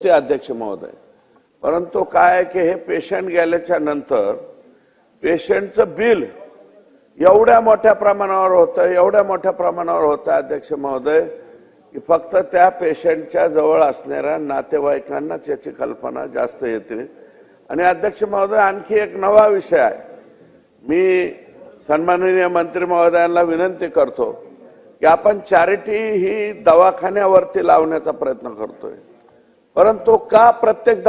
अध्यक्ष महोदय, परंतु काय की हे पेशंट गेल्याच्या नंतर पेशंटचं बिल एवढ्या मोठ्या प्रमाणावर होतं अध्यक्ष महोदय की फक्त त्या पेशंटच्या जवळ असणाऱ्या नातेवाईकांनाच याची कल्पना जास्त येते। आणि अध्यक्ष महोदय, आणखी एक नवा विषय आहे। मी सन्माननीय मंत्री महोदयांना विनंती करतो की आपण चॅरिटी ही दवाखान्यावरती लावण्याचा प्रयत्न करतोय, परंतु का प्रत्येक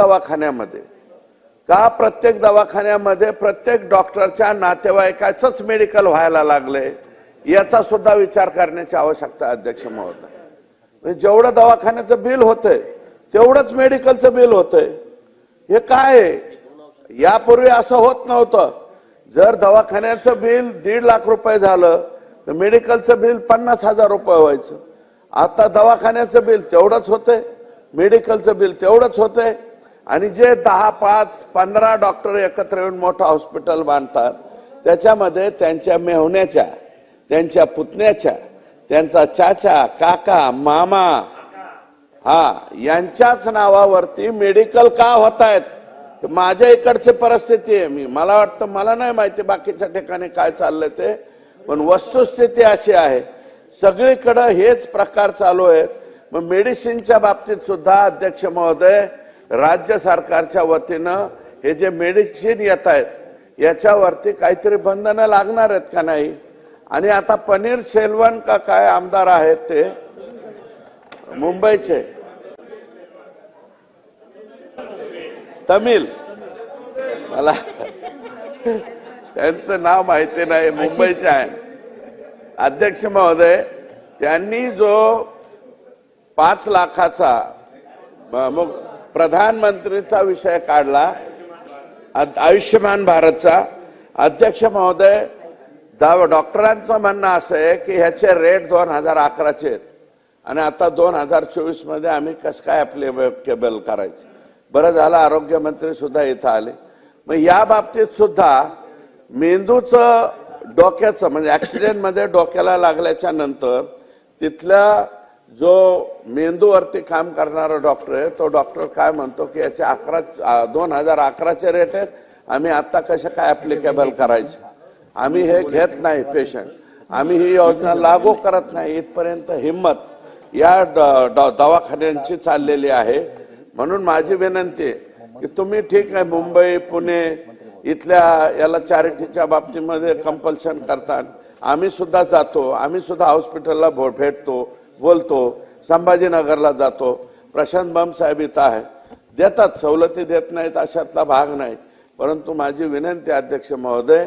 दवाखान्यामध्ये प्रत्येक डॉक्टरच्या नातेवाईकाचंच मेडिकल व्हायला लागले, याचा सुद्धा विचार करण्याची आवश्यकता आहे अध्यक्ष महोदय। जेवढं दवाखान्याचं बिल होतंय तेवढंच मेडिकलचं बिल होतंय। हे काय आहे? यापूर्वी असं होत नव्हतं। जर दवाखान्याचं बिल 1.5 लाख रुपये झालं तर मेडिकलचं बिल 50,000 रुपये व्हायचं। आता दवाखान्याचं बिल तेवढंच होतंय, मेडिकलचं बिल तेवढंच होतंय। आणि जे 10, 5, 15 डॉक्टर एकत्र येऊन मोठं हॉस्पिटल बांधतात त्याच्यामध्ये त्यांच्या मेहुण्याच्या, त्यांच्या पुतण्याच्या, त्यांचा चाचा, काका, मामा यांच्याच नावावरती मेडिकल का होत आहेत? माझ्या इकडची परिस्थिती आहे। मला वाटतं, मला नाही माहिती बाकीच्या ठिकाणी काय चाललंय ते, पण वस्तुस्थिती अशी आहे सगळीकडे हेच प्रकार चालू आहेत। मग मेडिसिनच्या बाबतीत सुद्धा अध्यक्ष महोदय, राज्य सरकारच्या वतीनं हे जे मेडिसिन येत आहेत याच्यावरती काहीतरी बंधनं लागणार आहेत का नाही? आणि आता पनीर सेल्वन का काय आमदार आहेत ते मुंबईचे, तमिळ, मला त्यांचं नाव माहिती नाही, मुंबईचे आहे अध्यक्ष महोदय। त्यांनी जो 5 लाखाचा प्रधानमंत्रीचा विषय काढला, आयुष्यमान भारतचा, अध्यक्ष महोदय, डॉक्टरांचं म्हणणं असं आहे की ह्याचे रेट 2011चे आहेत आणि आता 2024 मध्ये आम्ही कसं काय ऍप्लिकेबल करायचं? बरं झालं आरोग्य मंत्री सुद्धा इथं आले। मग या बाबतीत सुद्धा मेंदूचं, डोक्याचं, म्हणजे ऍक्सिडेंट मध्ये डोक्याला लागल्याच्या नंतर तिथल्या जो मेंदूवरती काम करणारा डॉक्टर आहे तो डॉक्टर काय म्हणतो की याचे 2011चे रेट आहेत, आम्ही आता कसं काय ऍप्लिकेबल करायचं? आम्ही हे घेत नाही पेशंट, आम्ही ही योजना लागू करत नाही, इथपर्यंत हिम्मत या दवाखान्यांची चाललेली आहे। म्हणून माझी विनंती आहे की तुम्ही ठीक आहे मुंबई, पुणे इथल्या याला चॅरिटीच्या बाबतीमध्ये कंपल्शन करतात, आम्ही सुद्धा जातो, आम्ही सुद्धा हॉस्पिटलला भेटतो, बोलतो, संभाजीनगरला जातो, प्रशांत बम साहेब इथं आहे, देतात, सवलती देत नाहीत अशातला भाग नाही। परंतु माझी विनंती अध्यक्ष महोदय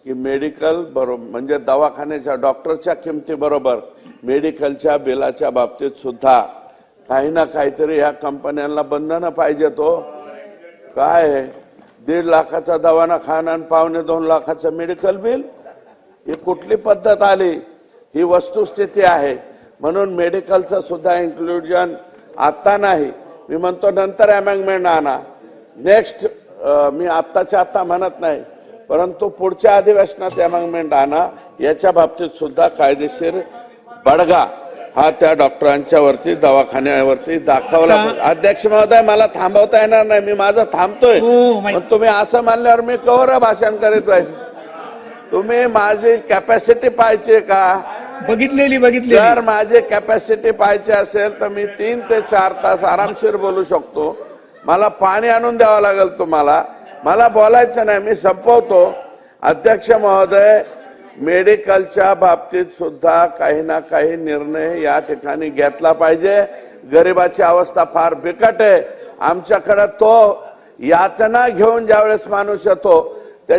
की मेडिकल बरोबर, म्हणजे दवाखान्याच्या डॉक्टरच्या किमती बरोबर मेडिकलच्या बिलाच्या बाबतीत सुद्धा काही ना काहीतरी या कंपन्यांना बंधनं पाहिजे। तो काय आहे, 1.5 लाखाचा दवाखाना आणि 1.25-2 लाखाचं मेडिकल बिल, ही कुठली पद्धत आली? ही वस्तुस्थिती आहे। म्हणून मेडिकलचं सुद्धा इन्क्लुजन आता नाही, मी म्हणतो नंतर अमेंडमेंट आणा, नेक्स्ट, मी आत्ताच्या आत्ता म्हणत नाही, परंतु पुढच्या अधिवेशनात अमेंडमेंट आणा। याच्या बाबतीत सुद्धा कायदेशीर बडगा हा त्या डॉक्टरांच्या वरती, दवाखान्यावरती दाखवला। अध्यक्ष महोदय, मला थांबवता येणार नाही, मी माझं थांबतोय, पण तुम्ही असं म्हणल्यावर मी कवर भाषण करीत पाहिजे? तुम्ही माझी कॅपॅसिटी पाहिजे का? बघितलेली जर माझी कॅपॅसिटी पाहिजे असेल तर मी 3 ते 4 तास आरामशीर बोलू शकतो। मला पाणी आणून द्यावं लागेल तुम्हाला, मला बोलायचं नाही, मी संपवतो। अध्यक्ष महोदय, मेडिकलच्या बाबतीत सुद्धा काही ना काही निर्णय या ठिकाणी घेतला पाहिजे। गरिबाची अवस्था फार बिकट आहे। आमच्याकडे तो यातना घेऊन ज्यावेळेस माणूस येतो